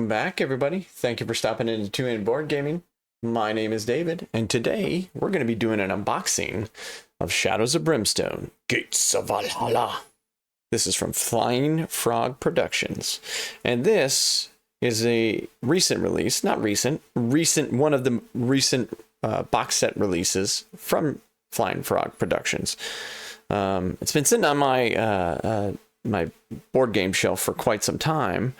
Welcome back, everybody. Thank you for stopping into 2-In Board Gaming. My name is David, and today we're going to be doing an unboxing of Shadows of Brimstone, Gates of Valhalla. This is from Flying Frog Productions, and this is a recent release, not recent, one of the recent box set releases from Flying Frog Productions. It's been sitting on my my board game shelf for quite some time,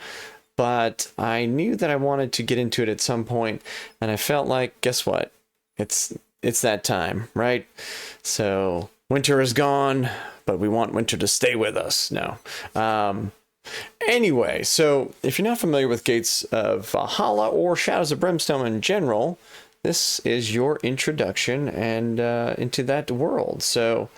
but I knew that I wanted to get into it at some point, and I felt like, guess what? It's that time, right? So winter is gone, but we want winter to stay with us. No. Anyway, so if you're not familiar with Gates of Valhalla or Shadows of Brimstone in general, this is your introduction and into that world. So,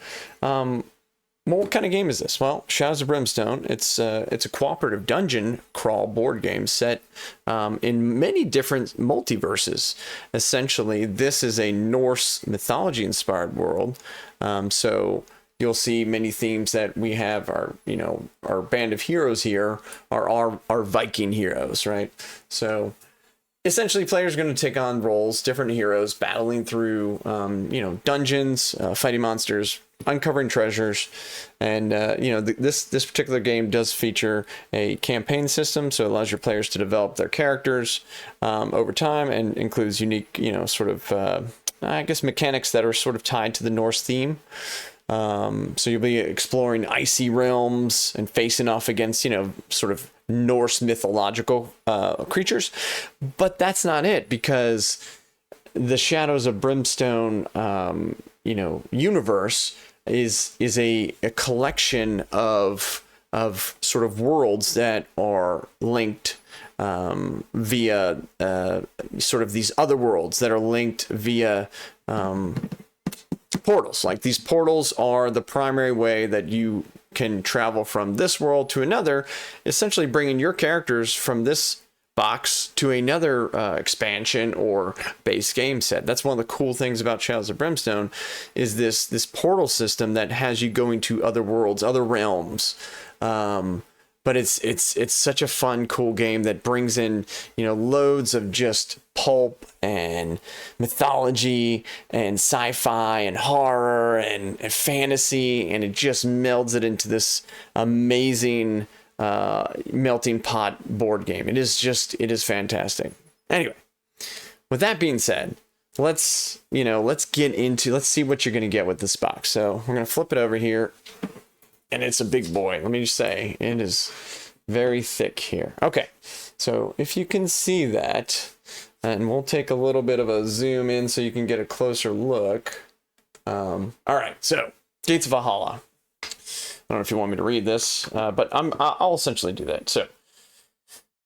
well, what kind of game is this? Well, Shadows of Brimstone, it's a cooperative dungeon crawl board game set in many different multiverses. Essentially, this is a Norse mythology inspired world. So you'll see many themes that we have. Our band of heroes here are our Viking heroes, right? So essentially, players are going to take on roles, different heroes, battling through dungeons, fighting monsters, uncovering treasures, and this particular game does feature a campaign system, so it allows your players to develop their characters over time, and includes unique mechanics that are sort of tied to the Norse theme. So you'll be exploring icy realms and facing off against sort of Norse mythological creatures, but that's not it, because the Shadows of Brimstone universe is a collection of sort of worlds that are linked via sort of these other worlds that are linked via portals. Like, these portals are the primary way that you can travel from this world to another, essentially bringing your characters from this box to another expansion or base game set. That's one of the cool things about Shadows of Brimstone, is this portal system that has you going to other worlds, other realms. But it's such a fun, cool game that brings in loads of just pulp and mythology and sci-fi and horror and fantasy, and it just melds it into this amazing melting pot board game. It is fantastic. Anyway, with that being said, let's see what you're going to get with this box. So we're going to flip it over here, and it's a big boy. Let me just say, it is very thick here. Okay, so if you can see that, and we'll take a little bit of a zoom in so you can get a closer look. All right, so Gates of Valhalla. I don't know if you want me to read this, but I'll essentially do that. So,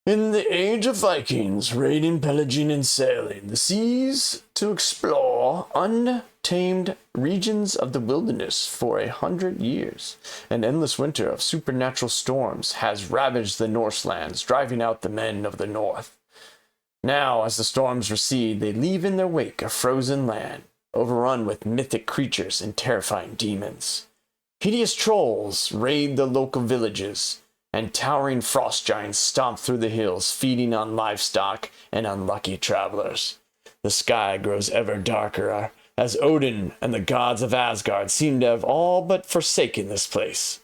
in the age of Vikings, raiding, pillaging, and sailing the seas to explore untamed regions of the wilderness for 100 years, an endless winter of supernatural storms has ravaged the Norse lands, driving out the men of the north. Now, as the storms recede, they leave in their wake a frozen land, overrun with mythic creatures and terrifying demons. Hideous trolls raid the local villages, and towering frost giants stomp through the hills, feeding on livestock and unlucky travelers. The sky grows ever darker as Odin and the gods of Asgard seem to have all but forsaken this place.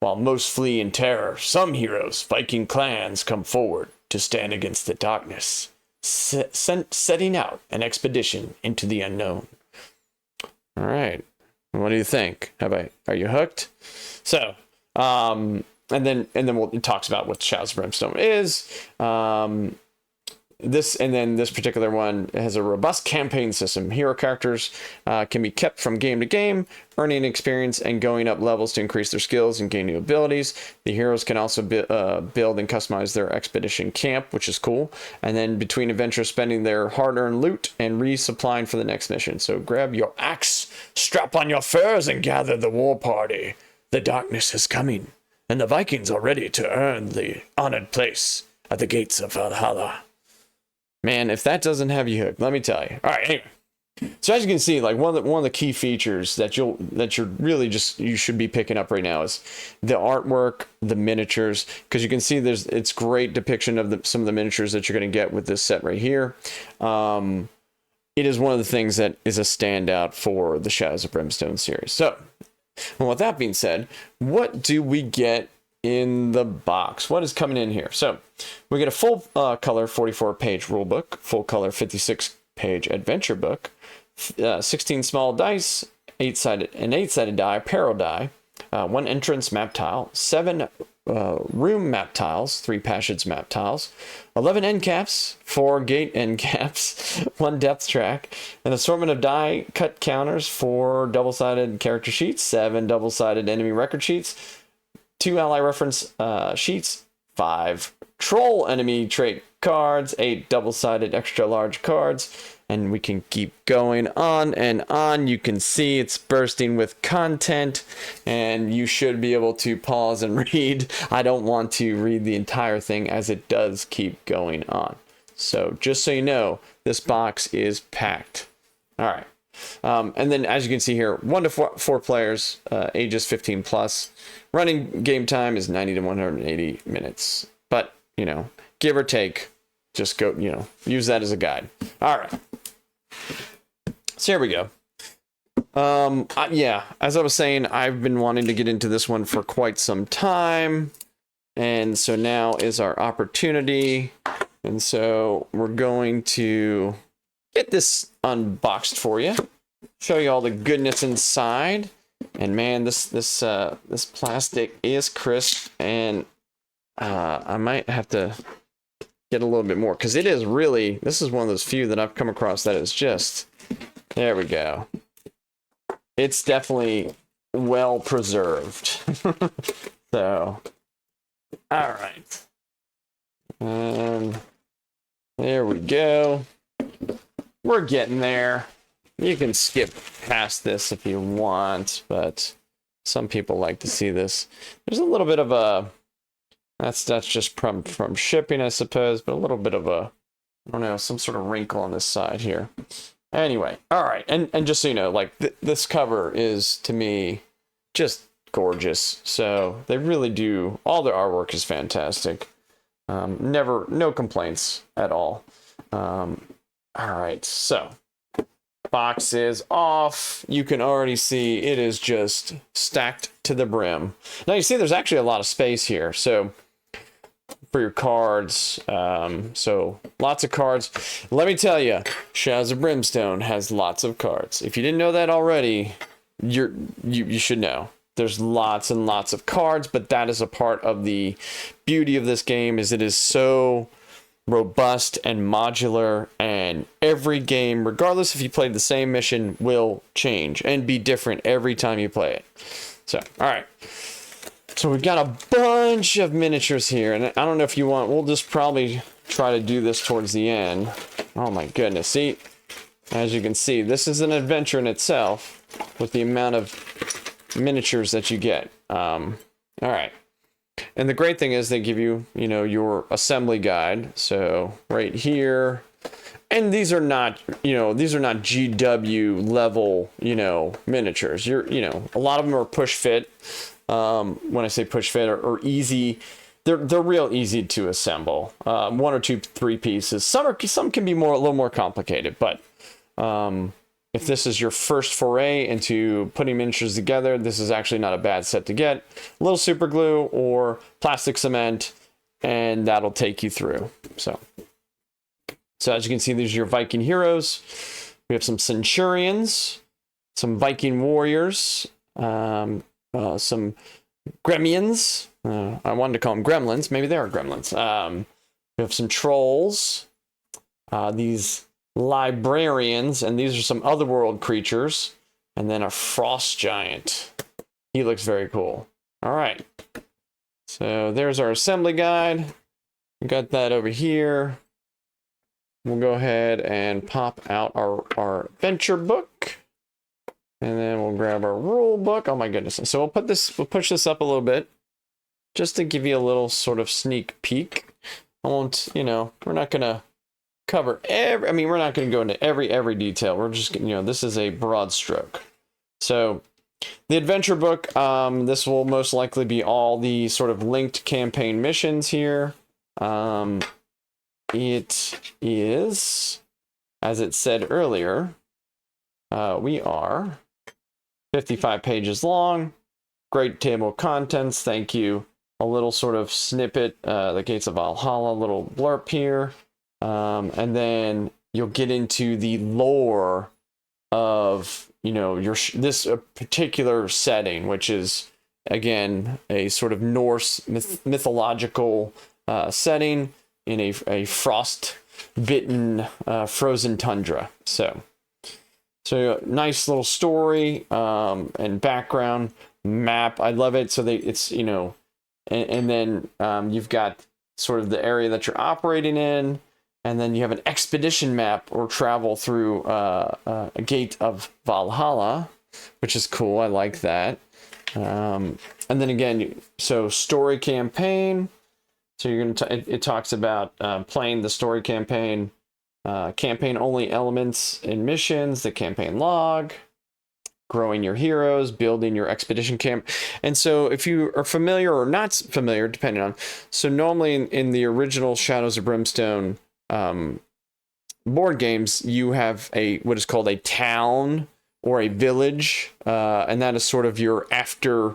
While most flee in terror, some heroes, Viking clans, come forward to stand against the darkness, setting out an expedition into the unknown. All right. What do you think? Are you hooked? So, and then it talks about what Shadows of Brimstone is. This particular one has a robust campaign system. Hero characters can be kept from game to game, earning experience and going up levels to increase their skills and gain new abilities. The heroes can also build and customize their expedition camp, which is cool. And then between adventures, spending their hard-earned loot and resupplying for the next mission. So grab your axe, strap on your furs, and gather the war party. The darkness is coming, and the Vikings are ready to earn the honored place at the gates of Valhalla. Man, if that doesn't have you hooked, let me tell you. All right, anyway. So as you can see, like one of the key features that you should be picking up right now is the artwork, the miniatures, because you can see it's great depiction of some of the miniatures that you're going to get with this set right here. It is one of the things that is a standout for the Shadows of Brimstone series. So, well, with that being said, what do we get in the box? What is coming in here? So we get a full color 44-page rulebook, full color 56-page adventure book, 16 small dice, an 8-sided die, Paro die, 1 entrance map tile, 7 room map tiles, 3 passage map tiles, 11 end caps, 4 gate end caps, 1 depth track, an assortment of die cut counters, 4 double-sided character sheets, 7 double-sided enemy record sheets, 2 ally reference sheets, 5 troll enemy trait cards, 8 double-sided extra large cards, and we can keep going on and on. You can see it's bursting with content, and you should be able to pause and read. I don't want to read the entire thing as it does keep going on. So just so you know, this box is packed. All right. And then as you can see here, 1 to 4 players, ages 15 plus. Running game time is 90 to 180 minutes. But, you know, give or take, just go, you know, use that as a guide. All right. So here we go. Yeah, as I was saying, I've been wanting to get into this one for quite some time. And so now is our opportunity. And so we're going to get this unboxed for you. Show you all the goodness inside. And man, this plastic is crisp, and I might have to get a little bit more, because it is really, this is one of those few that I've come across that is just, there we go. It's definitely well preserved. So, all right. And there we go. We're getting there. You can skip past this if you want, but some people like to see this. There's a little bit of a, that's just from shipping, I suppose, but a little bit of a, I don't know, some sort of wrinkle on this side here. Anyway, all right, and just so you know, like this cover is, to me, just gorgeous. So they really do, all their artwork is fantastic. No complaints at all. All right, so box is off. You can already see it is just stacked to the brim. Now you see there's actually a lot of space here. So for your cards, so lots of cards. Let me tell you, Shadows of Brimstone has lots of cards. If you didn't know that already, you should know. There's lots and lots of cards, but that is a part of the beauty of this game, is it is so robust and modular, and every game, regardless if you played the same mission, will change and be different every time you play it. So, all right. So we've got a bunch of miniatures here, and I don't know if you want, we'll just probably try to do this towards the end. Oh my goodness. See, as you can see, this is an adventure in itself with the amount of miniatures that you get. All right. And the great thing is they give you, you know, your assembly guide. So right here, and these are not, you know, these are not GW level, you know, miniatures. You know, a lot of them are push fit. When I say push fit, or easy, they're real easy to assemble. 1 or 2, 3 pieces. Some can be a little more complicated, but if this is your first foray into putting miniatures together, this is actually not a bad set to get. A little super glue or plastic cement, and that'll take you through. So as you can see, these are your Viking heroes. We have some Centurions, some Viking warriors, some Gremlins. I wanted to call them Gremlins. Maybe they are Gremlins. We have some Trolls. These Librarians, and these are some otherworld creatures, and then a frost giant. He looks very cool. All right, so there's our assembly guide. We got that over here. We'll go ahead and pop out our adventure book, and then we'll grab our rule book. Oh my goodness. So we'll push this up a little bit just to give you a little sort of sneak peek. I won't, you know, we're not gonna cover every, I mean, we're not going to go into every detail. We're just, you know, this is a broad stroke. So the adventure book, this will most likely be all the sort of linked campaign missions here. It is, as it said earlier, we are 55 pages long. Great table of contents. Thank you. A little sort of snippet, the Gates of Valhalla, little blurb here. And then you'll get into the lore of, you know, this particular setting, which is, again, a sort of Norse mythological setting in a frost-bitten frozen tundra. So nice little story and background map. I love it. So it's, you know, and then you've got sort of the area that you're operating in, and then you have an expedition map or travel through a gate of Valhalla, which is cool. I like that. And then again, so story campaign. So you're going to, it talks about playing the story campaign, campaign only elements and missions, the campaign log, growing your heroes, building your expedition camp. And so if you are familiar or not familiar, depending on, so normally in the original Shadows of Brimstone board games, you have what is called a town or a village, and that is sort of your after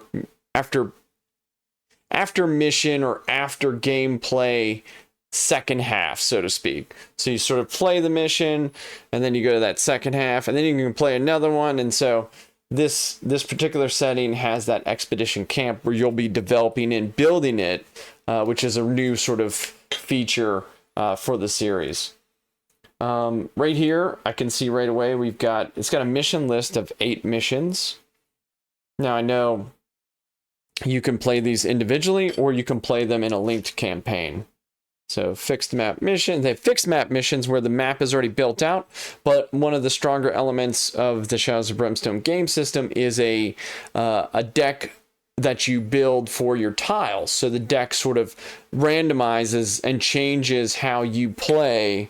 mission or after gameplay second half, so to speak. So you sort of play the mission, and then you go to that second half, and then you can play another one. And so this particular setting has that expedition camp where you'll be developing and building it, which is a new sort of feature for the series. Right here, I can see right away it's got a mission list of 8 missions. Now I know you can play these individually, or you can play them in a linked campaign. So fixed map mission. They have fixed map missions where the map is already built out, but one of the stronger elements of the Shadows of Brimstone game system is a deck that you build for your tiles. So the deck sort of randomizes and changes how you play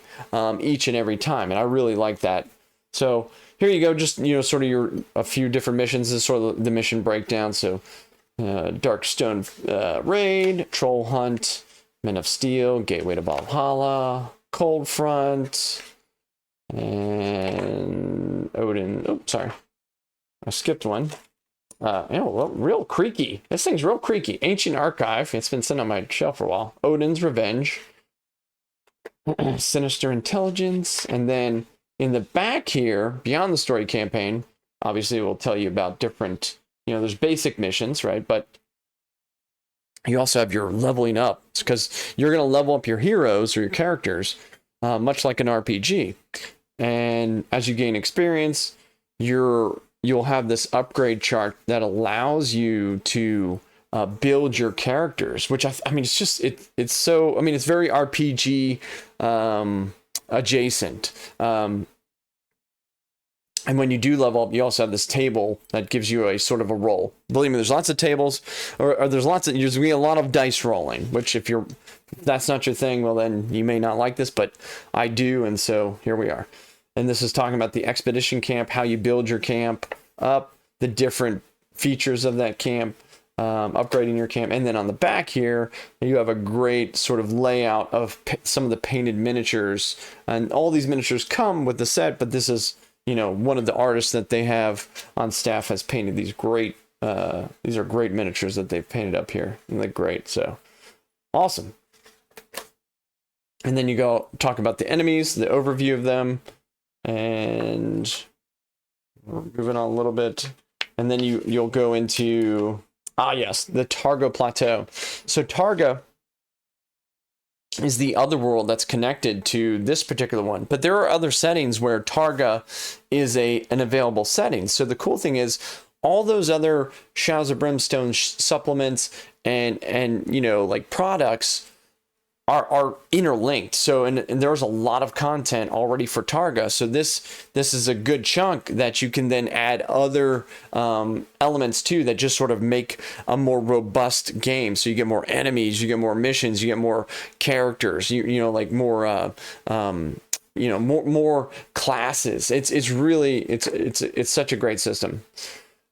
each and every time, and I really like that. So here you go, just, you know, sort of a few different missions. This is sort of the mission breakdown. So Darkstone Raid, Troll Hunt, Men of Steel, Gateway to Valhalla, Cold Front, and Odin. Oh, sorry, I skipped one. Well, real creaky. This thing's real creaky. Ancient Archive. It's been sitting on my shelf for a while. Odin's Revenge, Sinister Intelligence, and then in the back here, beyond the story campaign, obviously we'll tell you about different. You know, there's basic missions, right? But you also have your leveling up, because you're going to level up your heroes or your characters, much like an RPG. And as you gain experience, you'll have this upgrade chart that allows you to build your characters, which I mean, it's just, it's so, I mean, it's very RPG adjacent. And when you do level up, you also have this table that gives you a sort of a roll. Believe me, there's lots of tables, or there's lots of, there's going to be a lot of dice rolling, which if that's not your thing, well, then you may not like this, but I do. And so here we are. And this is talking about the expedition camp, how you build your camp up, the different features of that camp, upgrading your camp. And then on the back here, you have a great sort of layout of some of the painted miniatures. And all these miniatures come with the set, but this is, you know, one of the artists that they have on staff has painted these great, these are great miniatures that they've painted up here. And they're great. So awesome. And then you go talk about the enemies, the overview of them, and we're moving on a little bit. And then you'll go into, yes, the Targa Plateau. So Targa is the other world that's connected to this particular one. But there are other settings where Targa is an available setting. So the cool thing is all those other Shadows of Brimstone supplements and you know, like products are interlinked. So and there's a lot of content already for Targa. So this is a good chunk that you can then add other elements to that just sort of make a more robust game. So you get more enemies, you get more missions, you get more characters, you know, like more more classes. It's really it's such a great system.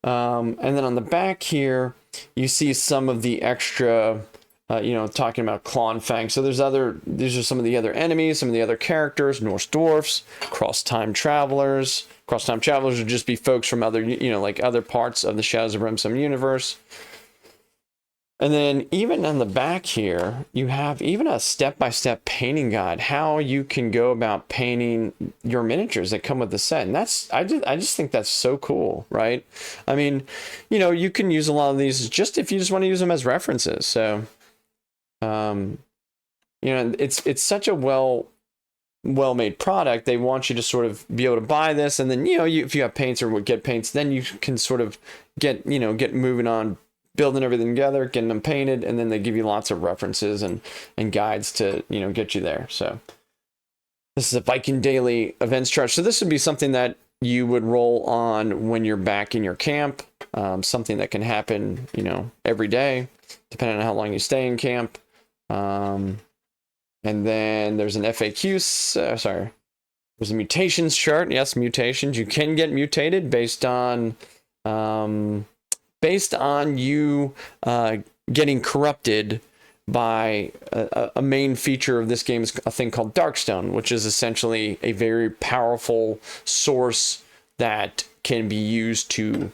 And then on the back here, you see some of the extra, talking about Claw and Fang. So these are some of the other enemies, some of the other characters: Norse dwarfs, cross-time travelers. Cross-time travelers would just be folks from other, like other parts of the Shadows of Brimstone universe. And then even on the back here, you have even a step-by-step painting guide, how you can go about painting your miniatures that come with the set. And I just think that's so cool, right? I mean, you can use a lot of these just if you just want to use them as references. So, it's such a well-made product. They want you to sort of be able to buy this, and then if you have paints or would get paints, then you can sort of get moving on building everything together, getting them painted, and then they give you lots of references and guides to get you there. So this is a Viking daily events chart. So this would be something that you would roll on when you're back in your camp, something that can happen every day depending on how long you stay in camp. And then there's an FAQ, there's a mutations chart. Yes, mutations. You can get mutated based on you getting corrupted by a main feature of this game is a thing called Darkstone, which is essentially a very powerful source that can be used to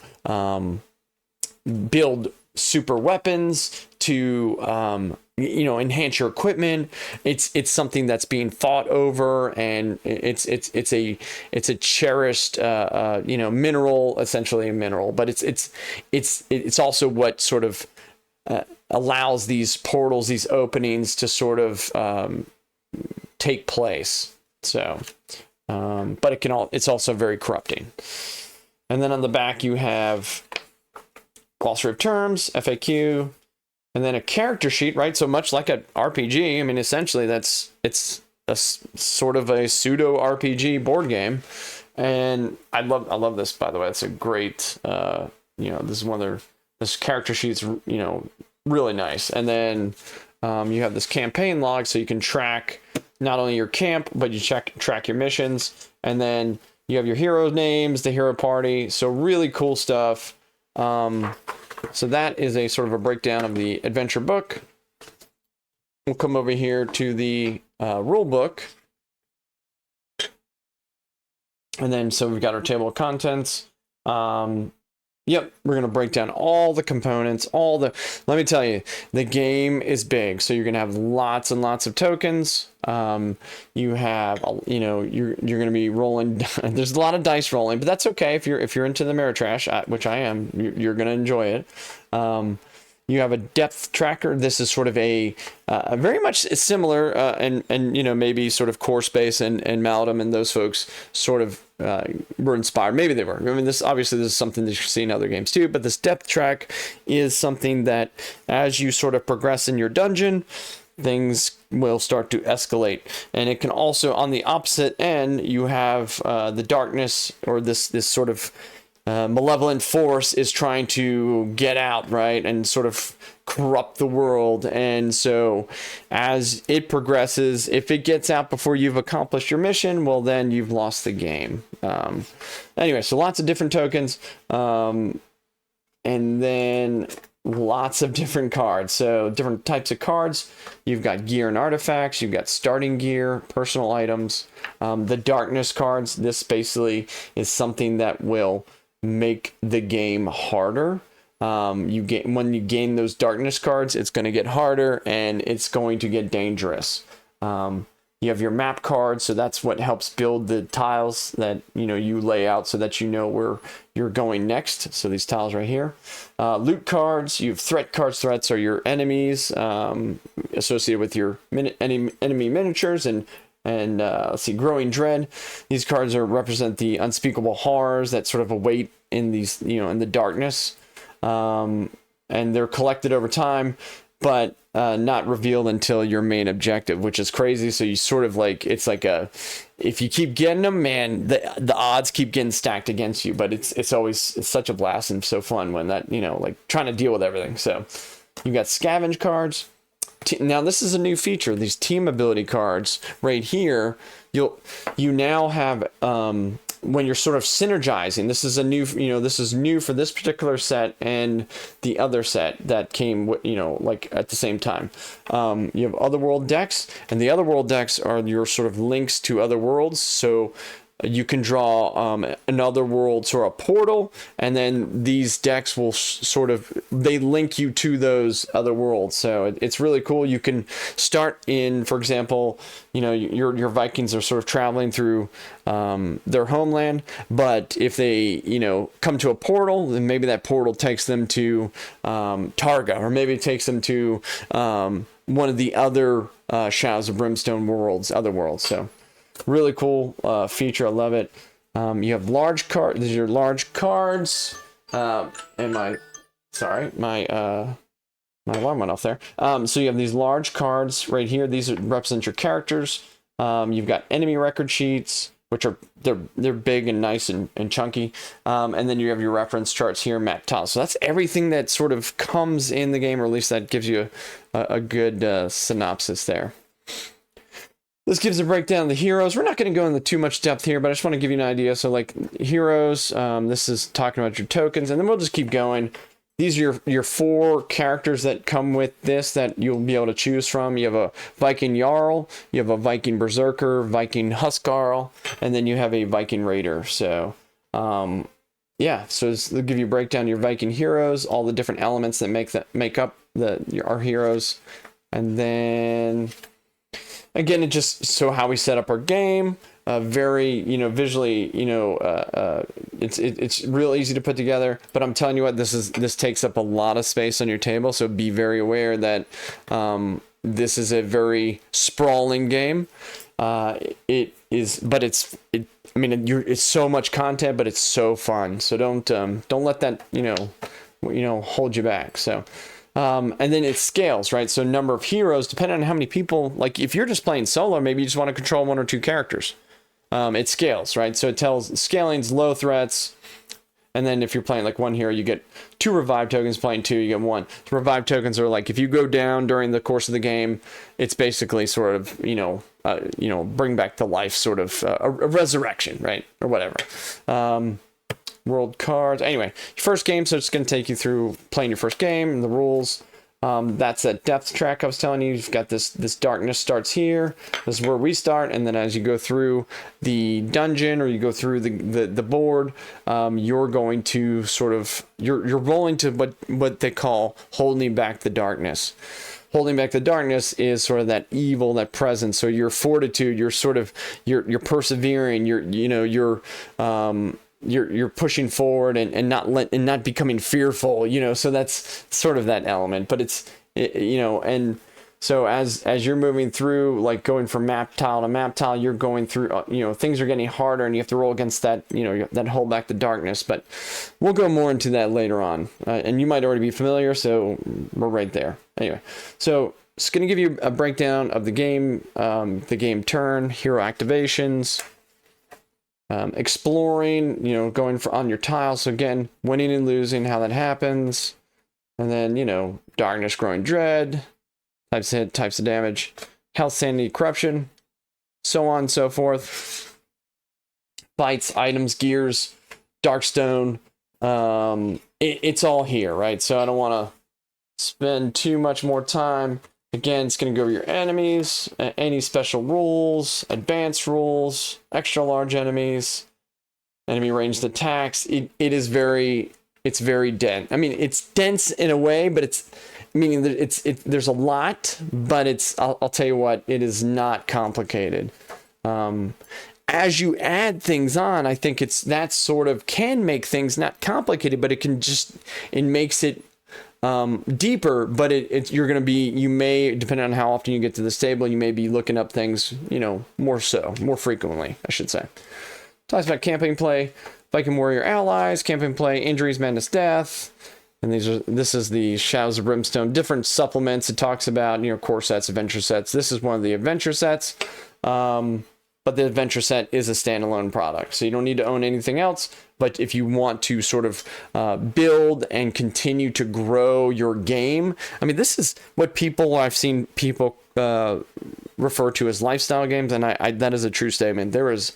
build super weapons, to enhance your equipment. It's something that's being fought over, and it's a cherished mineral, essentially a mineral, but it's also what sort of allows these portals, these openings to sort of take place. So but it's also very corrupting. And then on the back you have glossary of terms, FAQ, and then a character sheet, right? So much like an RPG, I mean, essentially it's a sort of a pseudo RPG board game. And I love this, by the way. It's a great, this character sheet's, really nice. And then you have this campaign log, so you can track not only your camp, but you track your missions. And then you have your hero names, the hero party. So really cool stuff. So that is a sort of a breakdown of the adventure book. We'll come over here to the rule book. And then, so we've got our table of contents. Yep, we're going to break down all the components, let me tell you, the game is big. So you're going to have lots and lots of tokens. You have, you're going to be rolling. There's a lot of dice rolling, but that's okay. If you're into the Ameritrash, which I am, you're going to enjoy it. You have a depth tracker. This is sort of a very much similar, and maybe sort of Core Space and Maladam and those folks sort of were inspired. Maybe they were. I mean, this is something that you see in other games too. But this depth track is something that, as you sort of progress in your dungeon, things will start to escalate. And it can also, on the opposite end, you have the darkness, or this sort of malevolent force is trying to get out, right, and sort of corrupt the world. And so as it progresses, if it gets out before you've accomplished your mission, well, then you've lost the game. Anyway, so lots of different tokens, and then lots of different cards. So different types of cards. You've got gear and artifacts. You've got starting gear, personal items. The darkness cards, this basically is something that will make the game harder. When you gain those darkness cards, it's going to get harder and it's going to get dangerous. You have your map cards, so that's what helps build the tiles that you lay out so that you know where you're going next. So these tiles right here. Loot cards. You have threat cards. Threats are your enemies associated with your enemy miniatures, and let's see, growing dread. These cards represent the unspeakable horrors that sort of await in these, in the darkness, and they're collected over time, but not revealed until your main objective, which is crazy. So you sort of it's like if you keep getting them, man, the odds keep getting stacked against you. But it's such a blast and so fun when that trying to deal with everything. So you got scavenge cards, now this is a new feature. These team ability cards right here, you now have when you're sort of synergizing. This is a new, this is new for this particular set and the other set that came, like at the same time. You have Otherworld decks, and the Otherworld decks are your sort of links to other worlds. So you can draw another world, sort of portal, and then these decks will they link you to those other worlds. So it's really cool. You can start in, for example, your Vikings are sort of traveling through their homeland, but if they, come to a portal, then maybe that portal takes them to Targa, or maybe it takes them to one of the other Shadows of Brimstone worlds, other worlds. So really cool feature. I love it. You have large cards. These are large cards. And my alarm went off there. So you have these large cards right here. These represent your characters. You've got enemy record sheets, which are they're big and nice and chunky. And then you have your reference charts here, map tiles. So that's everything that sort of comes in the game, or at least that gives you a good synopsis there. This gives a breakdown of the heroes. We're not going to go into too much depth here, but I just want to give you an idea. So like heroes, this is talking about your tokens, and then we'll just keep going. These are your 4 characters that come with this that you'll be able to choose from. You have a Viking Jarl, you have a Viking Berserker, Viking Huskarl, and then you have a Viking Raider. So, yeah, so they'll give you a breakdown of your Viking heroes, all the different elements that make up our heroes. And then again, it just so how we set up our game, very visually, it's real easy to put together. But I'm telling you what, this takes up a lot of space on your table, so be very aware that this is a very sprawling game. It is, but it's so much content, but it's so fun. So don't let that hold you back. So. And then it scales, right? So number of heroes, depending on how many people, like if you're just playing solo, maybe you just want to control 1 or 2 characters. It scales, right? So it tells scaling's low threats. And then if you're playing like 1 hero, you get 2 revive tokens. Playing 2, you get 1. The revive tokens are like, if you go down during the course of the game, it's basically sort of, bring back to life, sort of a resurrection, right? Or whatever. World cards. Anyway, your first game, so it's going to take you through playing your first game and the rules. That's that depth track I was telling you. You've got this darkness starts here. This is where we start, and then as you go through the dungeon or you go through the board, you're going to sort of you're rolling to what they call holding back the darkness. Holding back the darkness is sort of that evil, that presence. So your fortitude, you're sort of you're persevering. You're pushing forward and not becoming fearful, so that's sort of that element. But it's and so as you're moving through, like going from map tile to map tile, you're going through things are getting harder, and you have to roll against that that hold back the darkness. But we'll go more into that later on, and you might already be familiar, so we're right there. Anyway, so it's going to give you a breakdown of the game turn, hero activations, exploring, going on your tiles. So again, winning and losing, how that happens. And then, darkness, growing dread, types of hit, types of damage, health, sanity, corruption, so on and so forth. Bites, items, gears, darkstone. It's all here, right? So I don't want to spend too much more time. Again, it's going to go over your enemies, any special rules, advanced rules, extra large enemies, enemy ranged attacks. It's very dense. I mean, it's dense in a way, but there's a lot, but I'll tell you what, it is not complicated. As you add things on, I think that sort of can make things not complicated, but it makes it deeper, but you're going to be, you may, depending on how often you get to this table, you may be looking up things, more frequently, I should say. Talks about campaign play, Viking warrior allies, campaign play, injuries, madness, death. And this is the Shadows of Brimstone, different supplements. It talks about, core sets, adventure sets. This is one of the adventure sets. But the adventure set is a standalone product, so you don't need to own anything else. But if you want to sort of build and continue to grow your game, I mean, this is what I've seen people refer to as lifestyle games, and I that is a true statement. There is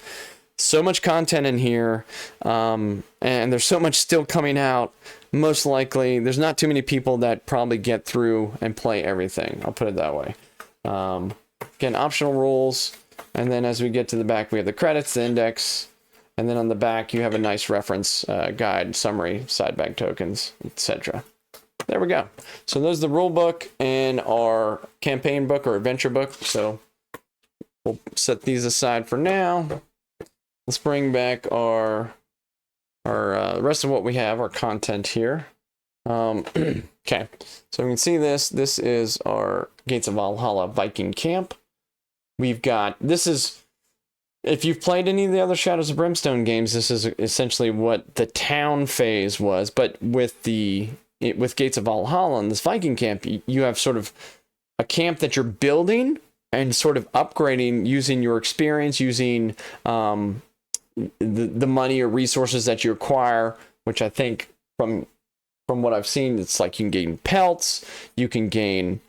so much content in here, and there's so much still coming out. Most likely, there's not too many people that probably get through and play everything. I'll put it that way. Again, optional rules, and then as we get to the back, we have the credits, the index, and then on the back, you have a nice reference guide, summary, side bag tokens, etc. There we go. So there's the rule book and our campaign book or adventure book. So we'll set these aside for now. Let's bring back our rest of what we have, our content here. Okay, so we can see this. This is our Gates of Valhalla Viking camp. We've got, this is, if you've played any of the other Shadows of Brimstone games, this is essentially what the town phase was. But with Gates of Valhalla and this Viking camp, you have sort of a camp that you're building and sort of upgrading using your experience, using the money or resources that you acquire, which I think from what I've seen, it's like you can gain pelts, you can gain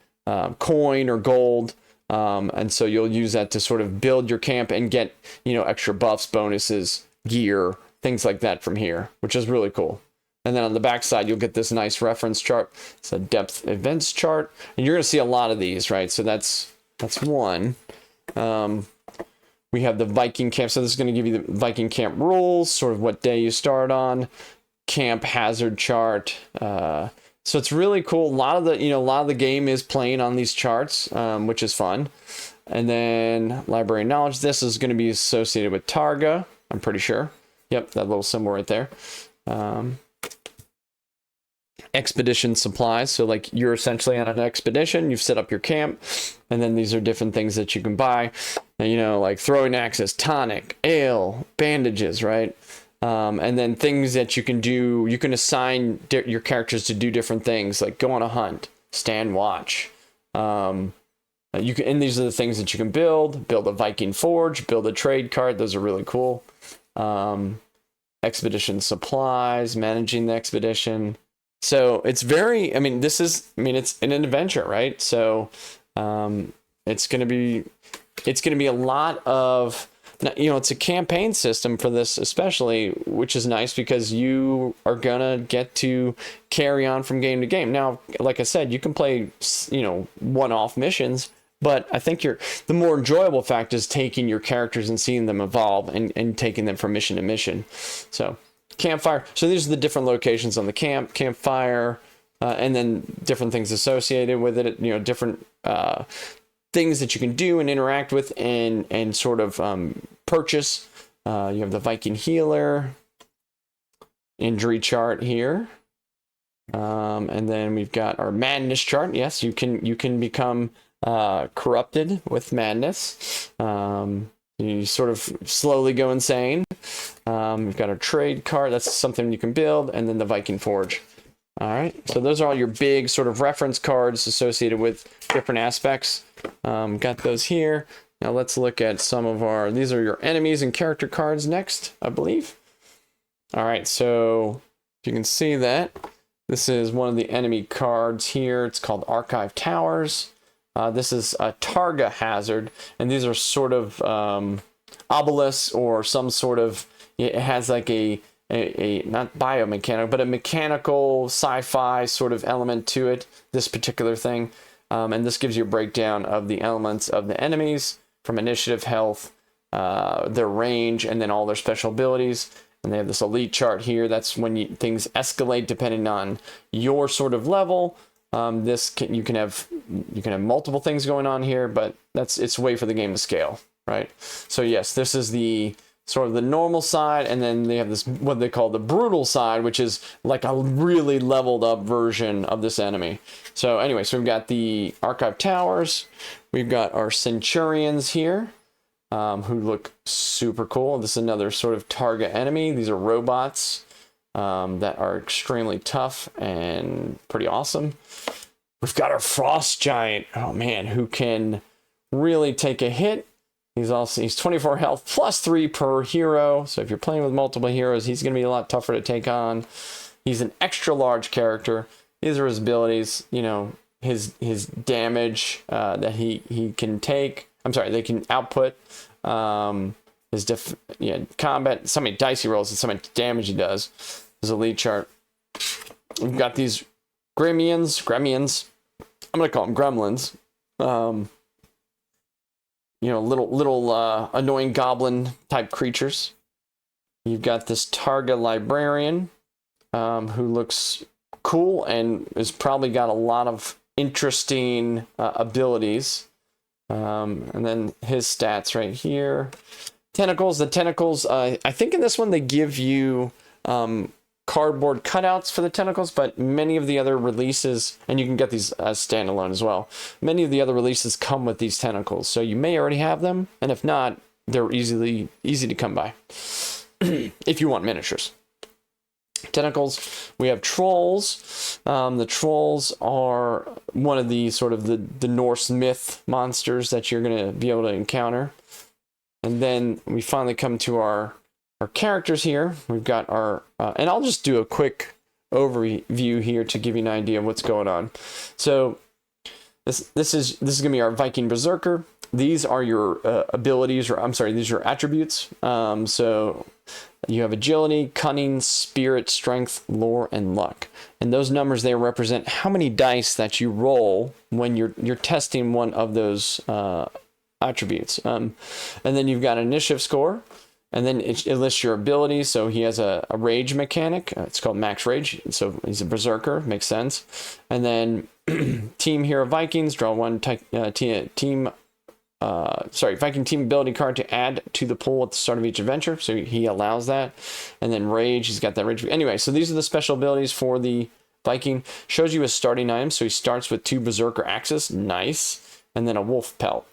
coin or gold, and so you'll use that to sort of build your camp and get, extra buffs, bonuses, gear, things like that from here, which is really cool. And then on the back side, you'll get this nice reference chart. It's a depth events chart, and you're going to see a lot of these, right? So that's one. We have the Viking camp. So this is going to give you the Viking camp rules, sort of what day you start on, camp hazard chart. So it's really cool. A lot of the game is playing on these charts, which is fun. And then library knowledge. This is going to be associated with Targa, I'm pretty sure. Yep, that little symbol right there. Expedition supplies. So like you're essentially on an expedition, you've set up your camp, and then these are different things that you can buy. And, like throwing axes, tonic, ale, bandages, right? And then things that you can do, you can assign your characters to do different things, like go on a hunt, stand watch. And these are the things that you can build a Viking forge, build a trade cart. Those are really cool. Expedition supplies, managing the expedition. So it's it's an adventure, right? So it's going to be a lot of, it's a campaign system for this especially, which is nice because you are going to get to carry on from game to game. Now, like I said, you can play, one-off missions, but I think the more enjoyable fact is taking your characters and seeing them evolve and taking them from mission to mission. So campfire. So these are the different locations on the campfire, and then different things associated with it, different things that you can do and interact with and sort of purchase. You have the Viking healer, injury chart here. And then we've got our madness chart. Yes, you can become corrupted with madness. You sort of slowly go insane. We've got our trade card. That's something you can build. And then the Viking forge. All right. So those are all your big sort of reference cards associated with different aspects. Got those here. Now let's look at some of these are your enemies and character cards next, I believe. All right. So you can see that this is one of the enemy cards here. It's called Archive Towers. This is a Targa hazard, and these are sort of obelisks or some sort of, it has like a not biomechanical, but a mechanical sci-fi sort of element to it, this particular thing. And this gives you a breakdown of the elements of the enemies from initiative, health, their range, and then all their special abilities. And they have this elite chart here. That's when things escalate depending on your sort of level. You can have multiple things going on here, but it's a way for the game to scale, right? So yes, this is the sort of the normal side, and then they have this what they call the brutal side, which is like a really leveled up version of this enemy. So anyway, so we've got the Archive Towers, we've got our Centurions here, who look super cool. This is another sort of target enemy. These are robots that are extremely tough and pretty awesome. We've got our Frost Giant, oh man, who can really take a hit He's 24 health plus 3 per hero. So if you're playing with multiple heroes, he's going to be a lot tougher to take on. He's an extra large character. These are his abilities, you know, his damage that he can take. I'm sorry, they can output. His combat, so many dice he rolls and so much damage he does. His elite chart. We've got these gremlins. I'm gonna call them gremlins. You know, little annoying goblin type creatures. You've got this Targa librarian, who looks cool and has probably got a lot of interesting abilities. And then his stats right here. Tentacles. The tentacles, I think in this one they give you cardboard cutouts for the tentacles, but many of the other releases, and you can get these as standalone as well, many of the other releases come with these tentacles, so you may already have them, and if not, they're easy to come by if you want miniatures. Tentacles. We have trolls. The trolls are one of the sort of the Norse myth monsters that you're going to be able to encounter. And then we finally come to our characters here. We've got our, and I'll just do a quick overview here to give you an idea of what's going on. So this is going to be our Viking Berserker. These are your abilities, or I'm sorry, these are your attributes. So you have agility, cunning, spirit, strength, lore, and luck. And those numbers there represent how many dice that you roll when you're testing one of those attributes. And then you've got an initiative score, and then it lists your abilities. So he has a rage mechanic. It's called max rage. So he's a berserker, makes sense. And then team hero Vikings, draw one Viking team ability card to add to the pool at the start of each adventure. So he allows that. And then rage, he's got that rage. Anyway, so these are the special abilities for the Viking. Shows you his starting item. So he starts with 2 berserker axes, nice, and then a wolf pelt.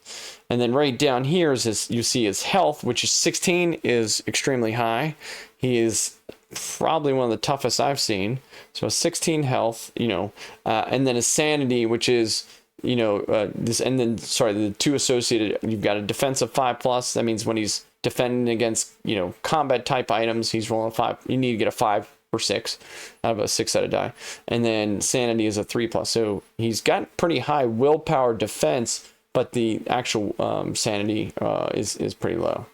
And then right down here is you see his health, which is 16, is extremely high. He is probably one of the toughest I've seen. So 16 health, you know, and then his sanity, which is, you know, the 2 associated, you've got a defensive 5+. That means when he's defending against, you know, combat type items, he's rolling 5. You need to get a 5 or 6 out of a 6-sided die. And then sanity is a 3+. So he's got pretty high willpower defense, but the actual sanity is pretty low.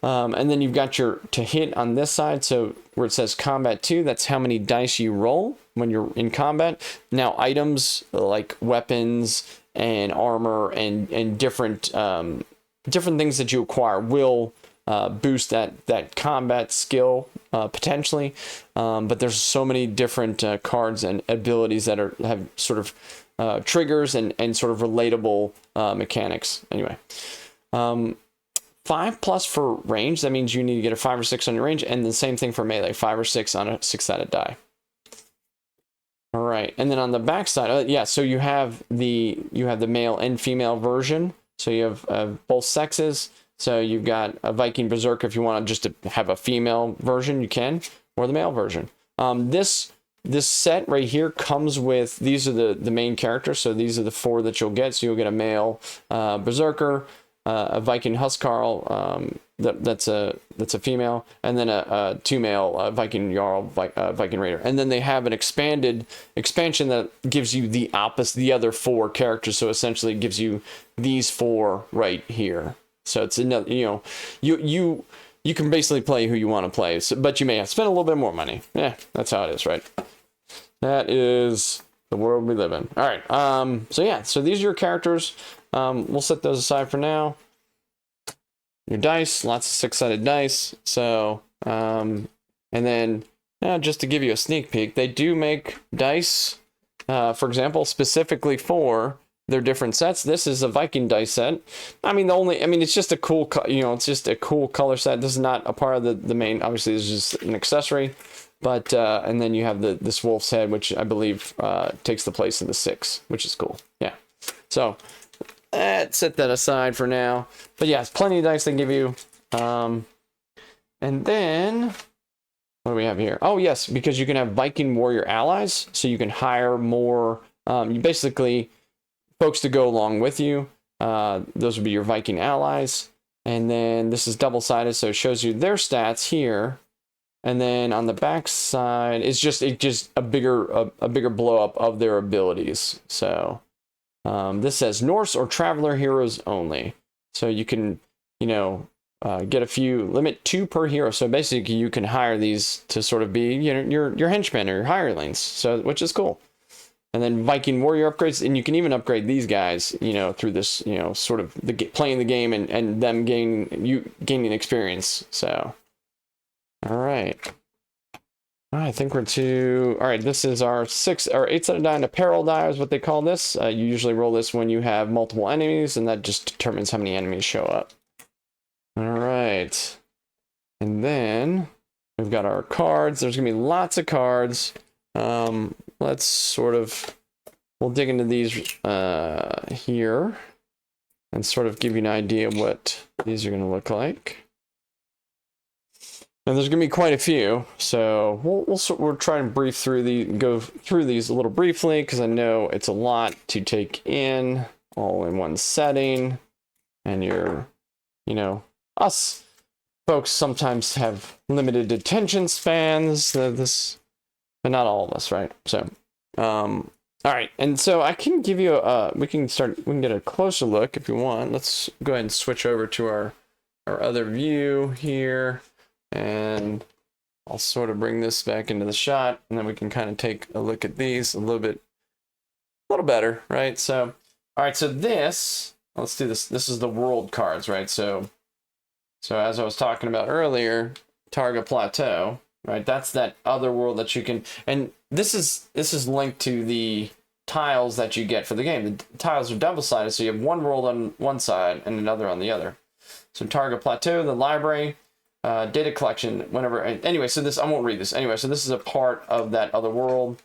And then you've got your to hit on this side. So where it says combat 2, that's how many dice you roll when you're in combat. Now items like weapons and armor and different things that you acquire will boost that combat skill potentially. But there's so many different cards and abilities that have sort of triggers and sort of relatable mechanics. Anyway, 5+ for range. That means you need to get a 5 or 6 on your range, and the same thing for melee, 5 or 6 on a 6-sided die. All right, and then on the back side, so you have the male and female version. So you have both sexes. So you've got a Viking Berserker. If you want just to have a female version, you can, or the male version. This set right here comes with, these are the main characters. So these are the 4 that you'll get. So you'll get a male Berserker, a Viking Huskarl, that's a female, and then a 2 male Viking Jarl, Viking Raider. And then they have an expansion that gives you the other 4 characters. So essentially it gives you these 4 right here. So it's another, you know, you can basically play who you want to play, but you may have to spend a little bit more money. Yeah, that's how it is, right? That is the world we live in. All right. So these are your characters. We'll set those aside for now. Your dice, lots of 6-sided dice. So, and then just to give you a sneak peek, they do make dice, for example, specifically for their different sets. This is a Viking dice set. It's just a cool, it's just a cool color set. This is not a part of the main, obviously this is just an accessory, but, and then you have this wolf's head, which I believe takes the place of the 6, which is cool. Yeah. So, set that aside for now. But yeah, plenty of dice they give you. And then, what do we have here? Oh yes, because you can have Viking warrior allies, so you can hire more, you basically, folks to go along with you. Those would be your Viking allies. And then this is double-sided, so it shows you their stats here. And then on the back side, it's just a bigger blow up of their abilities. So this says Norse or Traveler heroes only. So you can, get a few, limit 2 per hero. So basically, you can hire these to sort of be, your henchmen or your hirelings. So which is cool. And then Viking warrior upgrades, and you can even upgrade these guys, through this, sort of playing the game and them gaining experience. So, all right. I think we're to, all right, this is our 6 or 8-sided die, and a peril die is what they call this. You usually roll this when you have multiple enemies, and that just determines how many enemies show up. All right. And then we've got our cards. There's going to be lots of cards. Let's sort of, we'll dig into these here and sort of give you an idea of what these are going to look like. And there's going to be quite a few, so we'll try and go through these a little briefly, because I know it's a lot to take in all in one setting, and us folks sometimes have limited attention spans. But not all of us, right? So, all right, and so I can give you we can get a closer look if you want. Let's go ahead and switch over to our other view here. And I'll sort of bring this back into the shot, and then we can kind of take a look at these a little better, right? So, all right, so let's do this. This is the world cards, right? So as I was talking about earlier, Targa Plateau, right? That's that other world that you can, and this is linked to the tiles that you get for the game. The tiles are double-sided, so you have one world on one side and another on the other. So Targa Plateau, the library, data collection, anyway, so this, I won't read this. Anyway, so this is a part of that other world,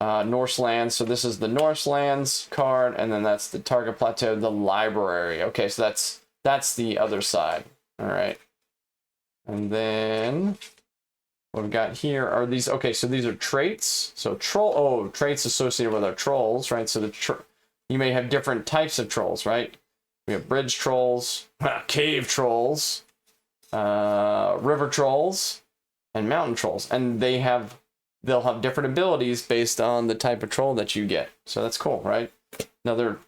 Norse lands. So this is the Norse lands card, and then that's the Targa Plateau, the library. Okay, so that's the other side. All right. And then what we've got here are these, okay, so these are traits. So traits associated with our trolls, right? So you may have different types of trolls, right? We have bridge trolls, cave trolls, river trolls, and mountain trolls, and they'll have different abilities based on the type of troll that you get. So that's cool, right? Another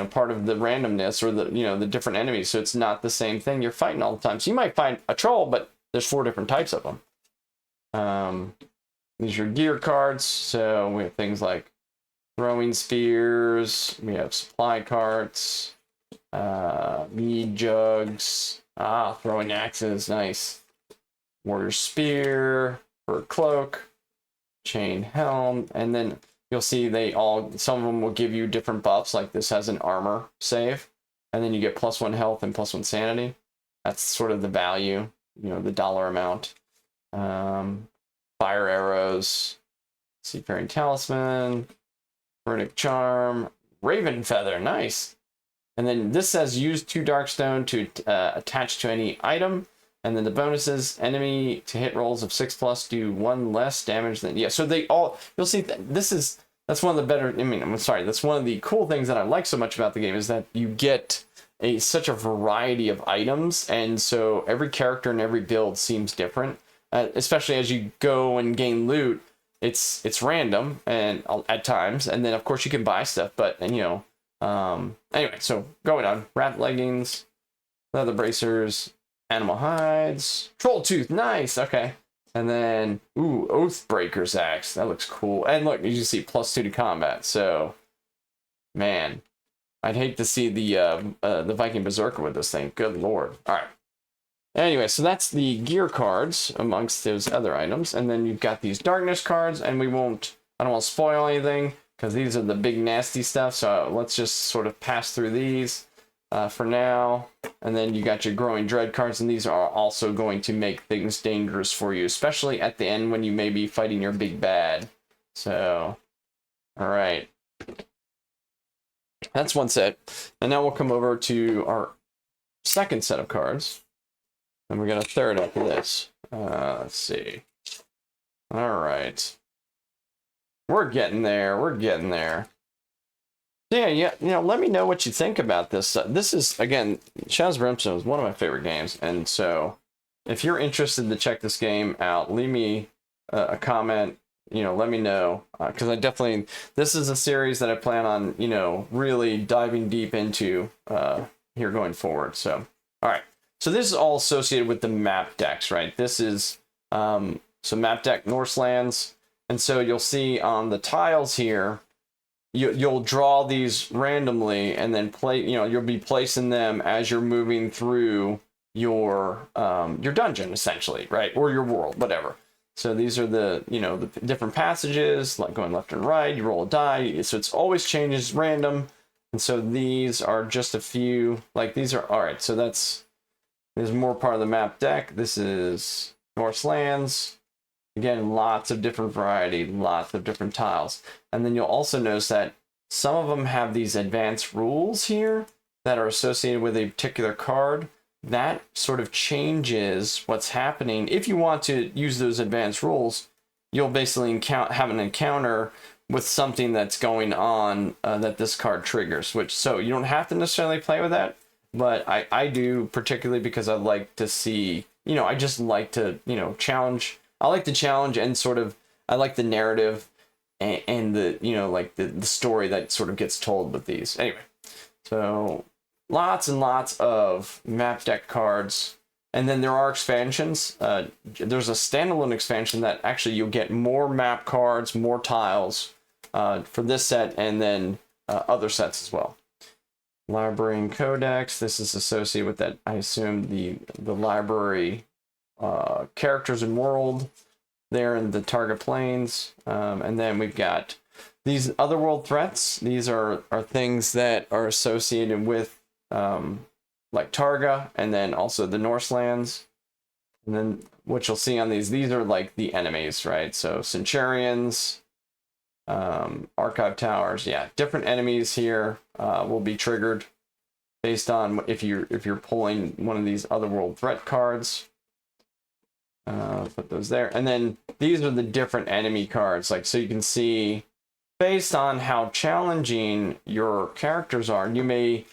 part of the randomness, or the different enemies, so it's not the same thing you're fighting all the time. So you might find a troll, but there's 4 different types of them. These are gear cards, so we have things like throwing spears, we have supply carts, mead jugs, throwing axes, nice. Warrior spear, fur cloak, chain helm, and then you'll see some of them will give you different buffs, like this has an armor save, and then you get +1 health and +1 sanity. That's sort of the value, the dollar amount. Fire arrows, seafaring talisman, runic charm, raven feather, nice. And then this says use 2 darkstone to attach to any item. And then the bonuses, enemy to hit rolls of 6+ do 1 less damage than, so you'll see that's one of the better, that's one of the cool things that I like so much about the game, is that you get such a variety of items. And so every character and every build seems different, especially as you go and gain loot. It's random and at times, and then of course you can buy stuff, but anyway, so going on, wrap leggings, leather bracers, animal hides, troll tooth, nice, okay. And then, Oathbreaker's axe, that looks cool. And look, you see +2 to combat, so, man, I'd hate to see the Viking Berserker with this thing, good lord. All right. Anyway, so that's the gear cards amongst those other items, and then you've got these darkness cards, and I don't want to spoil anything, because these are the big nasty stuff, so let's just sort of pass through these for now. And then you got your growing dread cards, and these are also going to make things dangerous for you, especially at the end when you may be fighting your big bad. So, all right. That's one set. And now we'll come over to our second set of cards. And we got a third after this. Let's see. All right. We're getting there. Yeah, let me know what you think about this. This is, again, Shadows of Brimstone is one of my favorite games, and so if you're interested to check this game out, leave me a comment. Let me know, because I definitely, this is a series that I plan on, really diving deep into here going forward. So, all right. So this is all associated with the map decks, right? This is so map deck Norselands, and so you'll see on the tiles here, you'll draw these randomly and then you'll be placing them as you're moving through your dungeon, essentially, right? Or your world, whatever. So these are the different passages, like going left and right. You roll a die, so it's always changes random. And so these are just a few, like these are, all right, so there's more part of the map deck. This is Norselands. Again, lots of different variety, lots of different tiles. And then you'll also notice that some of them have these advanced rules here that are associated with a particular card. That sort of changes what's happening. If you want to use those advanced rules, you'll basically have an encounter with something that's going on that this card triggers, so you don't have to necessarily play with that, but I do, particularly because I like to see, I just like to, challenge. I like the challenge and sort of, I like the narrative and the, like the story that sort of gets told with these. Anyway, so lots and lots of map deck cards. And then there are expansions. There's a standalone expansion that actually you'll get more map cards, more tiles for this set, and then other sets as well. Library and Codex. This is associated with that, I assume, the library characters and world there in the target planes. And then we've got these otherworld threats. These are things that are associated with like Targa, and then also the Norselands. And then what you'll see on these are like the enemies, right? So Centurions, Archive Towers, yeah, different enemies here will be triggered based on if you're pulling one of these otherworld threat cards. Put those there, and then these are the different enemy cards. Like, so you can see based on how challenging your characters are, you may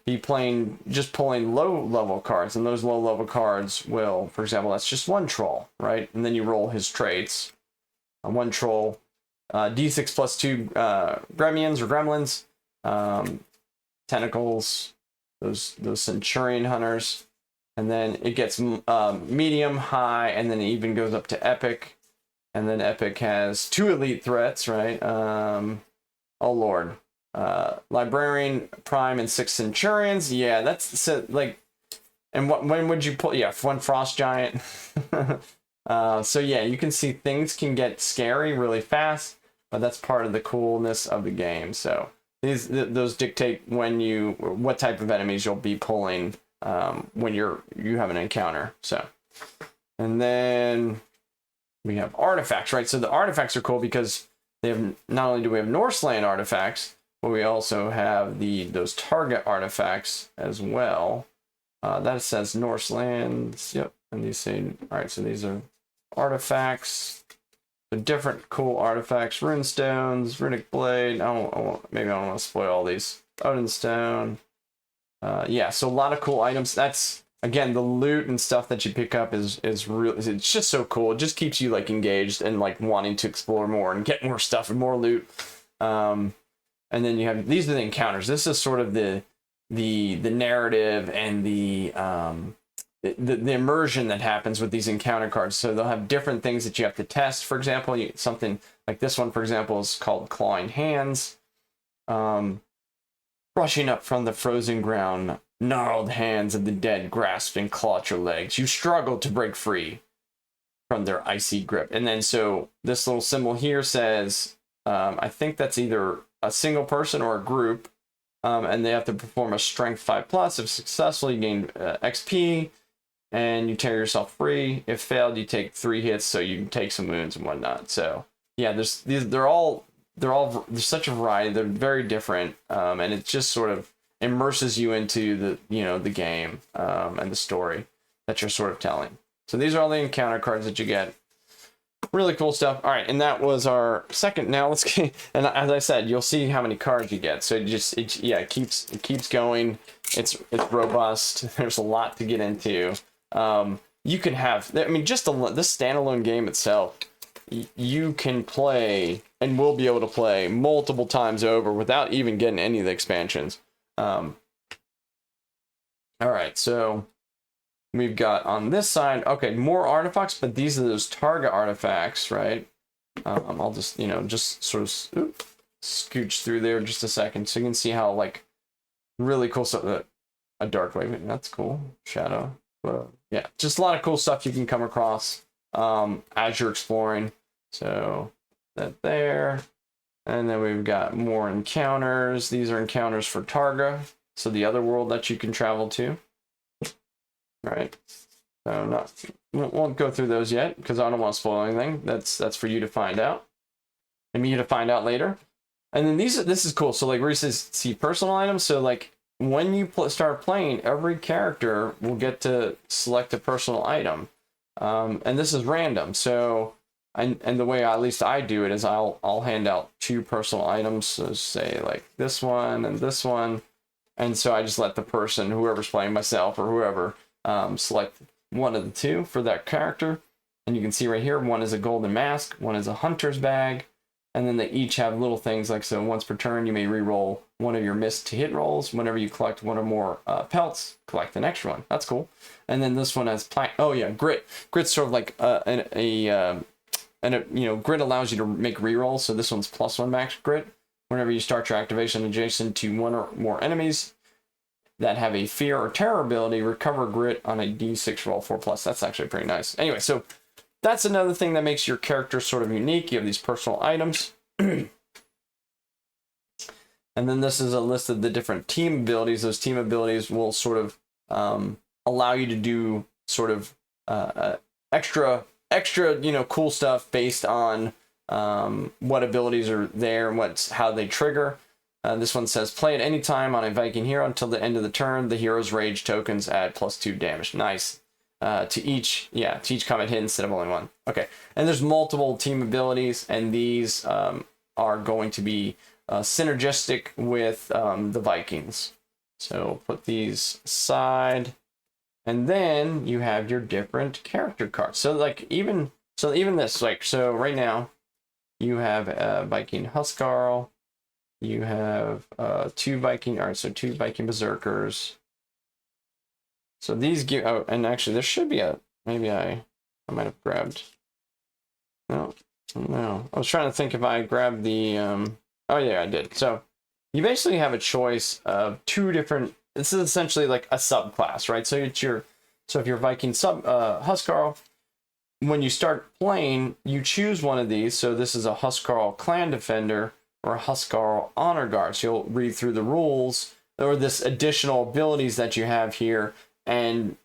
be pulling low level cards, and those low level cards will, for example, that's just one troll, right? And then you roll his traits. One troll, d6 plus 2 gremlins or gremlins, tentacles, those centurion hunters, and then it gets medium, high, and then it even goes up to epic, and then epic has 2 elite threats, right? Oh lord. Librarian, Prime, and 6 Centurions. Yeah, that's so, like, and when would you pull? Yeah, 1 Frost Giant. So yeah, you can see things can get scary really fast, but that's part of the coolness of the game. So those dictate what type of enemies you'll be pulling when you have an encounter. So, and then we have artifacts, right? So the artifacts are cool because they have, not only do we have Norseland artifacts, but we also have those target artifacts as well. That says Norselands, yep. And these say, all right, so these are artifacts. So different cool artifacts: runestones, runic blade. Maybe I don't want to spoil all these. Odin stone. Yeah, so a lot of cool items. That's, again, the loot and stuff that you pick up is real. It's just so cool. It just keeps you like engaged and like wanting to explore more and get more stuff and more loot. And then you have, these are the encounters. This is sort of the narrative and the immersion that happens with these encounter cards. So they'll have different things that you have to test. For example, something like this one, for example, is called Clawing Hands. Rushing up from the frozen ground, gnarled hands of the dead grasp and claw at your legs. You struggle to break free from their icy grip. And then so this little symbol here says, I think that's either a single person or a group, and they have to perform a strength 5+. If successful, you gain XP, and you tear yourself free. If failed, you take 3 hits, so you can take some wounds and whatnot. So yeah, there's such a variety. They're very different, and it just sort of immerses you into the game and the story that you're sort of telling. So these are all the encounter cards that you get. really cool stuff. All right, and that was our second. Now let's get, and as I said, you'll see how many cards you get. So it keeps going. It's robust. There's a lot to get into. You can have, I mean, just this standalone game itself, you can play and will be able to play multiple times over without even getting any of the expansions. All right, so we've got on this side, okay, more artifacts, but these are those target artifacts, right? I'll just, just sort of scooch through there just a second so you can see how, like, really cool stuff. A dark wave, that's cool. Shadow. Yeah, just a lot of cool stuff you can come across as you're exploring. So that there. And then we've got more encounters. These are encounters for Targa, so the other world that you can travel to. Right. So won't go through those yet because I don't want to spoil anything. That's for you to find out. And me to find out later. And then this is cool. So like where it says see personal items. So like when you start playing, every character will get to select a personal item. And this is random. So and the way at least I do it is I'll hand out 2 personal items. So say like this one and this one. And so I just let the person, whoever's playing, myself or whoever, select one of the 2 for that character. And you can see right here, one is a golden mask, one is a hunter's bag, and then they each have little things like, so once per turn, you may re-roll one of your missed to hit rolls. Whenever you collect one or more pelts, collect an extra one. That's cool. And then this one has grit. Grit's sort of like grit allows you to make re-rolls. So this one's +1 max grit. Whenever you start your activation adjacent to one or more enemies that have a fear or terror ability, recover grit on a d6 roll 4+. That's actually pretty nice. Anyway, so that's another thing that makes your character sort of unique. You have these personal items. And then this is a list of the different team abilities. Those team abilities will sort of allow you to do sort of extra cool stuff based on what abilities are there and how they trigger. This one says play at any time on a Viking hero until the end of the turn. The hero's rage tokens add +2 damage. Nice. To each combat hit instead of only one. Okay, and there's multiple team abilities, and these are going to be synergistic with the Vikings. So put these aside, and then you have your different character cards. So like even this, like, so right now you have Viking Huskarl, you have 2 Viking, all right, so 2 Viking Berserkers. So these give, oh, and actually there should be maybe I might have grabbed, no, I was trying to think if I grabbed the, oh yeah, I did. So you basically have a choice of 2 different, this is essentially like a subclass, right? So it's so if you're Viking Huskarl, when you start playing, you choose one of these. So this is a Huskarl Clan Defender or a Huskarl Honor Guard. So you'll read through the rules or this additional abilities that you have here, and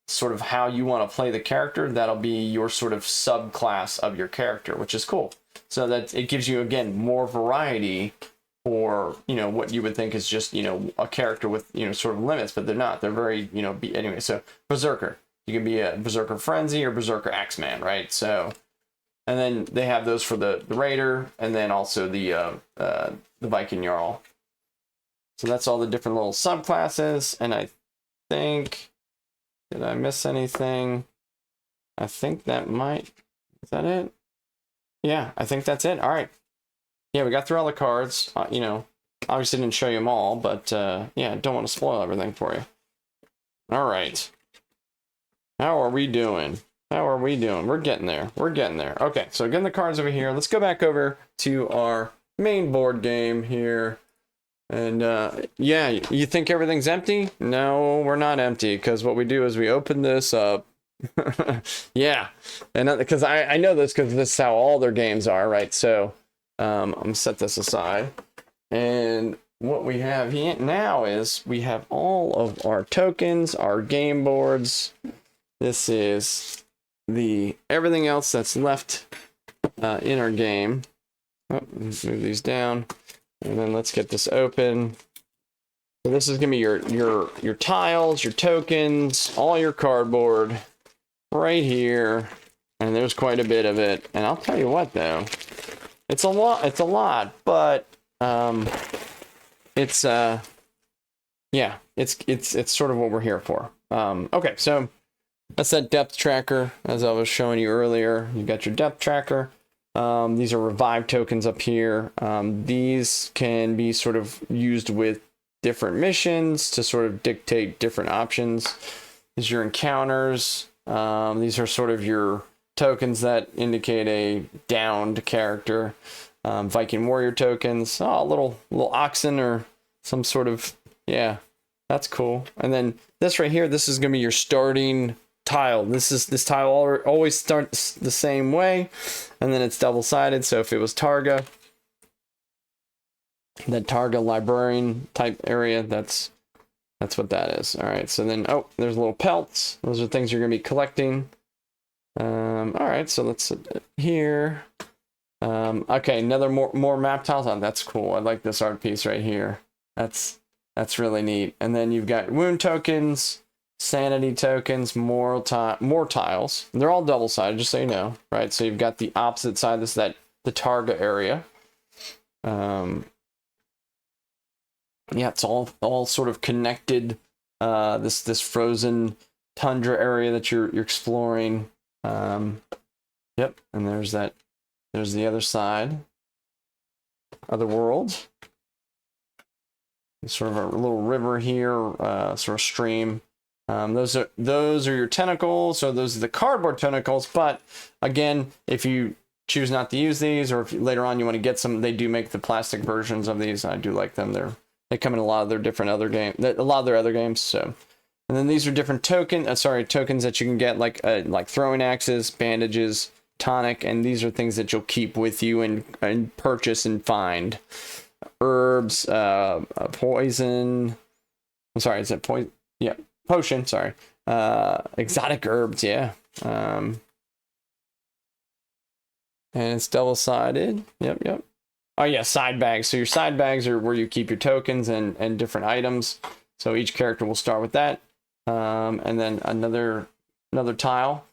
sort of how you want to play the character. That'll be your sort of subclass of your character, which is cool. So that it gives you, again, more variety for what you would think is just a character with sort of limits, but they're not. They're very anyway. So Berserker, you can be a Berserker Frenzy or Berserker Axeman, right? So, and then they have those for the Raider, and then also the Viking Jarl. So that's all the different little subclasses. And I think, did I miss anything? I think is that it? Yeah, I think that's it. All right. Yeah, we got through all the cards. Obviously didn't show you them all, but yeah, don't want to spoil everything for you. All right. How are we doing? We're getting there. Okay, so getting the cards over here. Let's go back over to our main board game here. And yeah, you think everything's empty? No, we're not empty, because what we do is we open this up. Yeah, and because I know this because this is how all their games are, right? So I'm gonna set this aside, and what we have here now is we have all of our tokens, our game boards. This is everything else that's left in our game. Oh, let's move these down. And then let's get this open. So this is gonna be your tiles, your tokens, all your cardboard right here. And there's quite a bit of it. And I'll tell you what, though, it's a lot, but it's yeah, it's sort of what we're here for. Okay, so that's that depth tracker, as I was showing you earlier. You got your depth tracker. These are revive tokens up here. These can be sort of used with different missions to sort of dictate different options. These are your encounters. These are sort of your tokens that indicate a downed character. Viking warrior tokens. Oh, little oxen or some sort of, yeah, that's cool. And then this right here, this is gonna be your starting tile. This tile always starts the same way, and then it's double-sided. So if it was Targa, that Targa librarian type area, that's what that is. All right, so then, oh, there's little pelts. Those are things you're gonna be collecting. All right, so let's here. Okay, another more map tiles. Oh, that's cool. I like this art piece right here. That's really neat. And then you've got wound tokens, sanity tokens, more tiles. And they're all double-sided, just so you know, right? So you've got the opposite side. This is the Targa area. Yeah, it's all sort of connected. This frozen tundra area that you're exploring. Yep, and there's the other side, other world. Sort of a little river here, sort of stream. Those are your tentacles. So those are the cardboard tentacles. But again, if you choose not to use these, or if later on you want to get some, they do make the plastic versions of these. I do like them. They come in a lot of their different other other games. So, and then these are different tokens that you can get, like throwing axes, bandages, tonic, and these are things that you'll keep with you and purchase and find. Herbs, poison. I'm sorry, is it poison? Yeah, potion. Sorry, exotic herbs. Yeah, and it's double-sided. Yep. Oh yeah, side bags. So your side bags are where you keep your tokens and different items. So each character will start with that, and then another tile.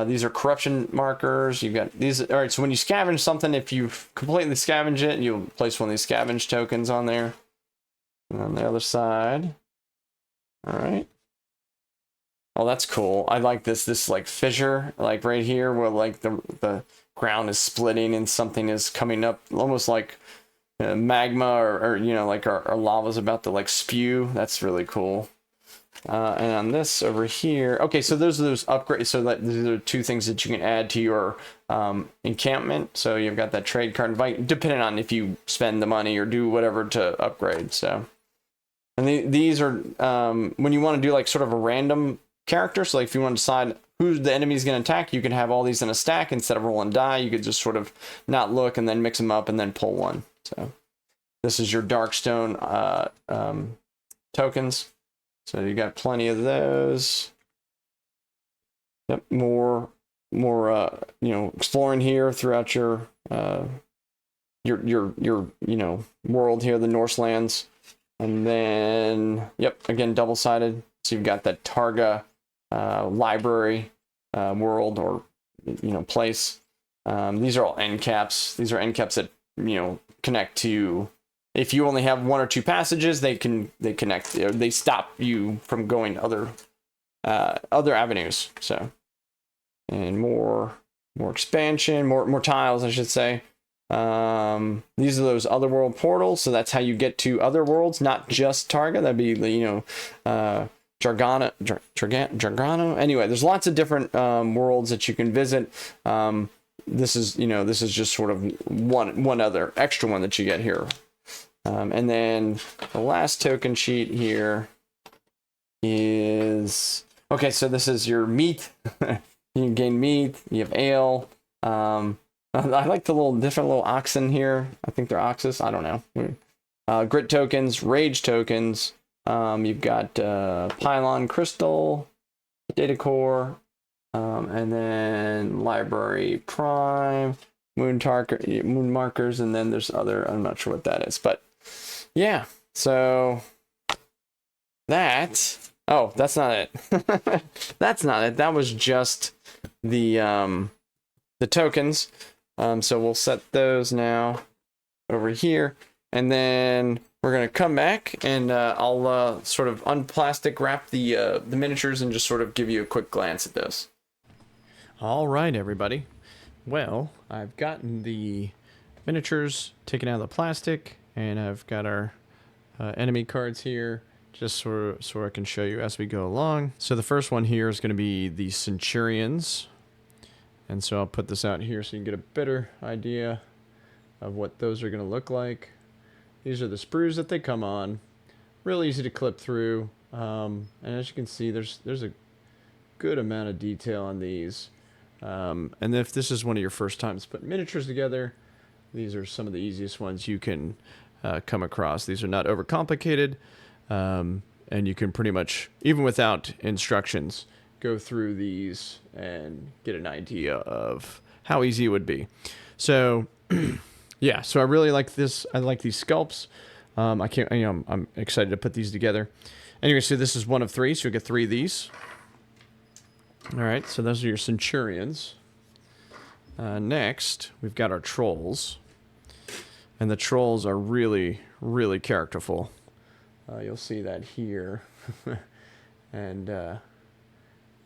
These are corruption markers. You've got these. All right, so when you scavenge something, if you completely scavenge it, you'll place one of these scavenge tokens on there. And on the other side. All right. Oh, that's cool. I like this like fissure, like right here, where like the ground is splitting and something is coming up, almost like magma or like our lava's about to like spew. That's really cool. And on this over here, okay, so those are those upgrades. So these are two things that you can add to your encampment. So you've got that trade card invite, depending on if you spend the money or do whatever to upgrade. So, and these are when you want to do like sort of a random character. So like if you want to decide who the enemy is going to attack, you can have all these in a stack instead of rolling die. You could just sort of not look and then mix them up and then pull one. So this is your Darkstone tokens. So you got plenty of those. Yep, more exploring here throughout your world here, the Norse lands. And then again double-sided. So you've got that Targa library world or place. These are all end caps. These are end caps that connect to. If you only have one or two passages, they connect. They stop you from going other avenues. So, and more expansion, more tiles, I should say. These are those otherworld portals. So that's how you get to other worlds, not just Targa. That'd be Jargano. Anyway, there's lots of different worlds that you can visit. This is just sort of one other extra one that you get here. And then the last token sheet here is, okay, so this is your meat. You can gain meat, you have ale. I like the different little oxen here. I think they're oxes, I don't know. Grit tokens, rage tokens. You've got pylon crystal, data core, and then library prime, moon markers, and then there's other, I'm not sure what that is, but yeah, so that's not it. That's not it. That was just the the tokens. So we'll set those now over here, and then we're gonna come back and I'll sort of unplastic wrap the miniatures and just sort of give you a quick glance at those. All right, everybody. Well, I've gotten the miniatures taken out of the plastic, and I've got our enemy cards here, just so I can show you as we go along. So the first one here is going to be the Centurions, and so I'll put this out here so you can get a better idea of what those are going to look like. These are the sprues that they come on. Real easy to clip through, and as you can see, there's a good amount of detail on these. And if this is one of your first times putting miniatures together, these are some of the easiest ones you can come across. These are not overcomplicated, and you can pretty much, even without instructions, go through these and get an idea of how easy it would be. So, yeah, so I really like this. I like these sculpts. I'm excited to put these together. Anyway, so this is one of three, so you'll get 3 of these. All right, so those are your Centurions. Next, we've got our Trolls. And the Trolls are really, really characterful. You'll see that here. And, yeah,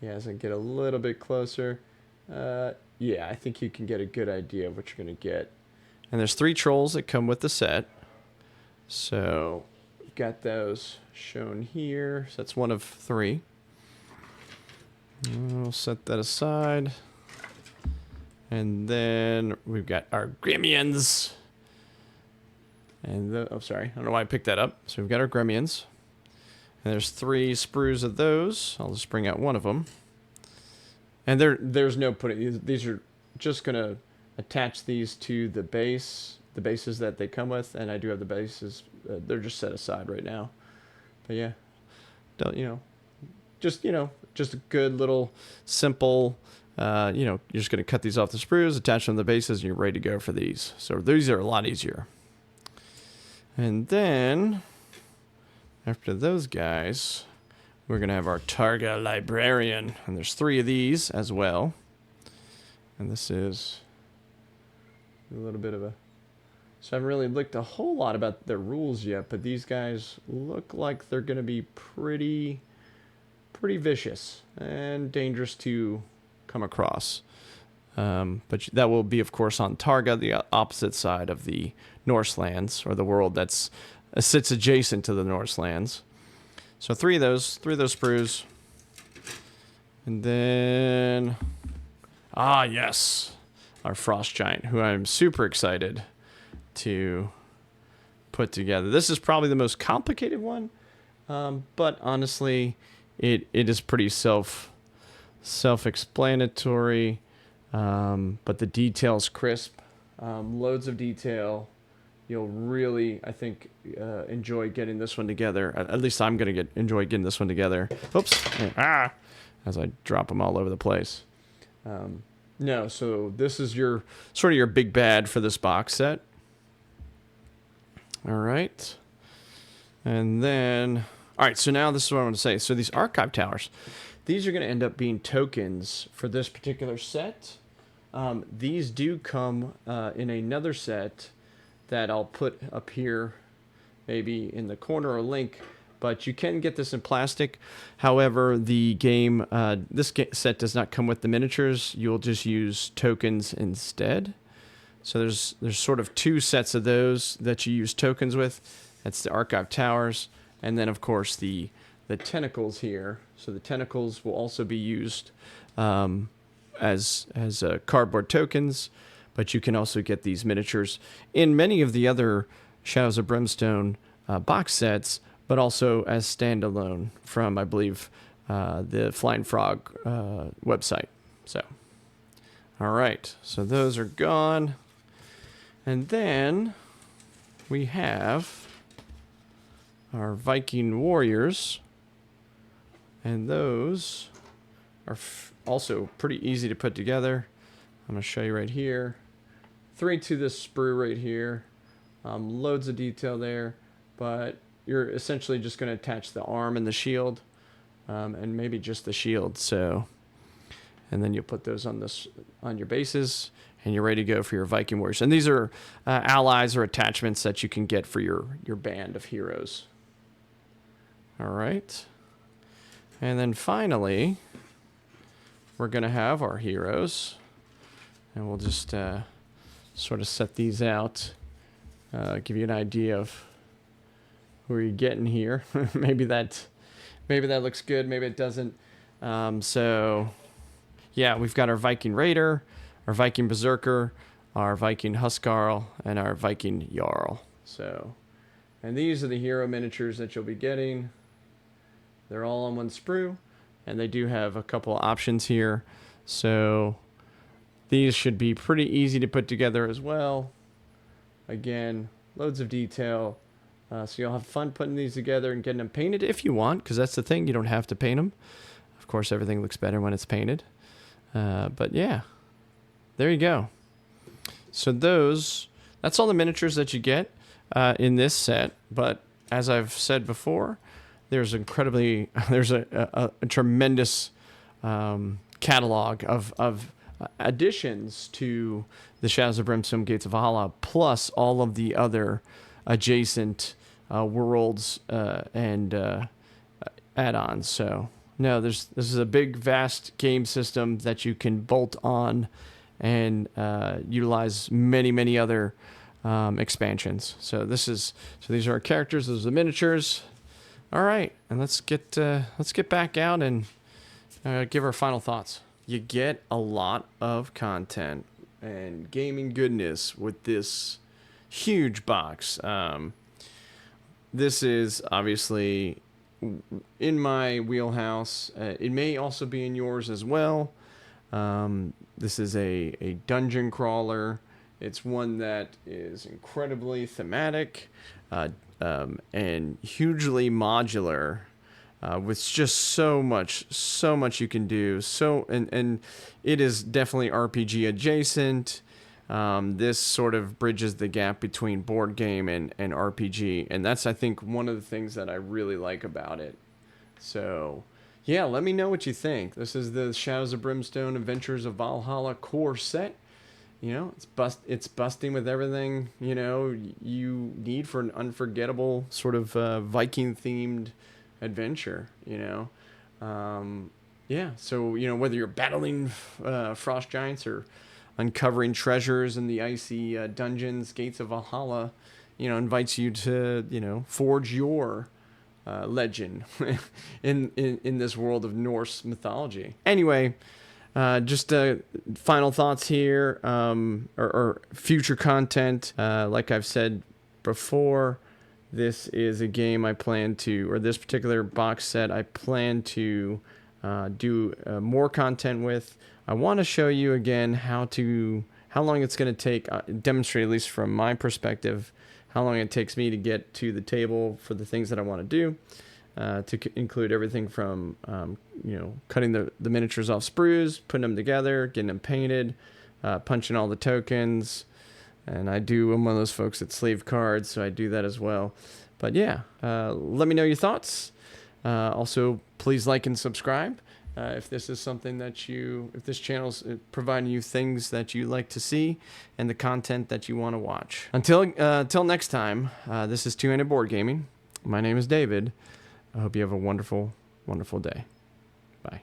as I get a little bit closer, yeah, I think you can get a good idea of what you're going to get. And there's 3 Trolls that come with the set. So, we've got those shown here. So that's one of 3. We'll set that aside. And then we've got our Gremlins. And oh, sorry, I don't know why I picked that up. So we've got our Gremlins. And there's 3 sprues of those. I'll just bring out one of them. And there's no putting, these are just going to attach these to the bases that they come with. And I do have the bases, they're just set aside right now. But yeah, just a good little simple, you're just going to cut these off the sprues, attach them to the bases, and you're ready to go for these. So these are a lot easier. And then, after those guys, we're going to have our Targa Librarian. And there's 3 of these as well. And this is a little bit of a... So I haven't really looked a whole lot about their rules yet, but these guys look like they're going to be pretty vicious and dangerous to come across. But that will be, of course, on Targa, the opposite side of the Norse lands, or the world that's sits adjacent to the Norse lands. So 3 of those sprues. And then, yes, our Frost Giant, who I'm super excited to put together. This is probably the most complicated one, but honestly, it is pretty self-explanatory, but the detail's crisp, loads of detail. You'll really, I think, enjoy getting this one together. At least I'm going to enjoy getting this one together. Oops. As I drop them all over the place. No, so this is your sort of your big bad for this box set. All right. And then, all right, so now this is what I want to say. So these archive towers, these are going to end up being tokens for this particular set. These do come in another set that I'll put up here, maybe in the corner or link, but you can get this in plastic. However, the game, this set does not come with the miniatures. You'll just use tokens instead. So there's sort of 2 sets of those that you use tokens with. That's the archive towers, and then of course the tentacles here. So the tentacles will also be used as cardboard tokens, but you can also get these miniatures in many of the other Shadows of Brimstone box sets, but also as standalone from, I believe, the Flying Frog website. So, all right, so those are gone. And then we have our Viking warriors, and those are also pretty easy to put together. I'm going to show you right here. 3 to this sprue right here. Loads of detail there, but you're essentially just going to attach the arm and the shield, and maybe just the shield. So, and then you'll put those on your bases, and you're ready to go for your Viking warriors. And these are allies or attachments that you can get for your band of heroes. All right. And then finally, we're going to have our heroes. And we'll just sort of set these out, give you an idea of who you're getting here. maybe that looks good, maybe it doesn't. So, yeah, we've got our Viking Raider, our Viking Berserker, our Viking Huskarl, and our Viking Jarl. So, and these are the hero miniatures that you'll be getting. They're all on one sprue, and they do have a couple options here. So these should be pretty easy to put together as well. Again, loads of detail. So you'll have fun putting these together and getting them painted if you want, because that's the thing. You don't have to paint them. Of course, everything looks better when it's painted. But yeah, there you go. So that's all the miniatures that you get in this set. But as I've said before, there's a tremendous catalog of additions to the Shadows of Brimstone Gates of Valhalla, plus all of the other adjacent worlds and add-ons. So no, this is a big, vast game system that you can bolt on and utilize many other expansions. So these are our characters. Those are the miniatures. All right, and let's get back out and give our final thoughts. You get a lot of content and gaming goodness with this huge box. This is obviously in my wheelhouse. It may also be in yours as well. This is a dungeon crawler. It's one that is incredibly thematic and hugely modular, with just so much you can do. And it is definitely RPG adjacent. This sort of bridges the gap between board game and RPG, and that's, I think, one of the things that I really like about it. So yeah, let me know what you think. This is the Shadows of Brimstone Adventures of Valhalla core set. You know, it's busting with everything, you know, you need for an unforgettable sort of Viking themed adventure, you know. Yeah, so, you know, whether you're battling frost giants or uncovering treasures in the icy dungeons, Gates of Valhalla, you know, invites you to, you know, forge your legend in this world of Norse mythology. Anyway, just final thoughts here, or future content. Like I've said before, this is a game I plan to, or this particular box set I plan to do more content with. I want to show you again how long it's going to take, demonstrate, at least from my perspective, how long it takes me to get to the table for the things that I want to do. To include everything from, you know, cutting the miniatures off sprues, putting them together, getting them painted, punching all the tokens. And I'm one of those folks that sleeve cards, so I do that as well. But yeah, let me know your thoughts. Also, please like and subscribe if this is something that if this channel's providing you things that you like to see and the content that you want to watch. Until next time, this is Two-Handed Board Gaming. My name is David. I hope you have a wonderful, wonderful day.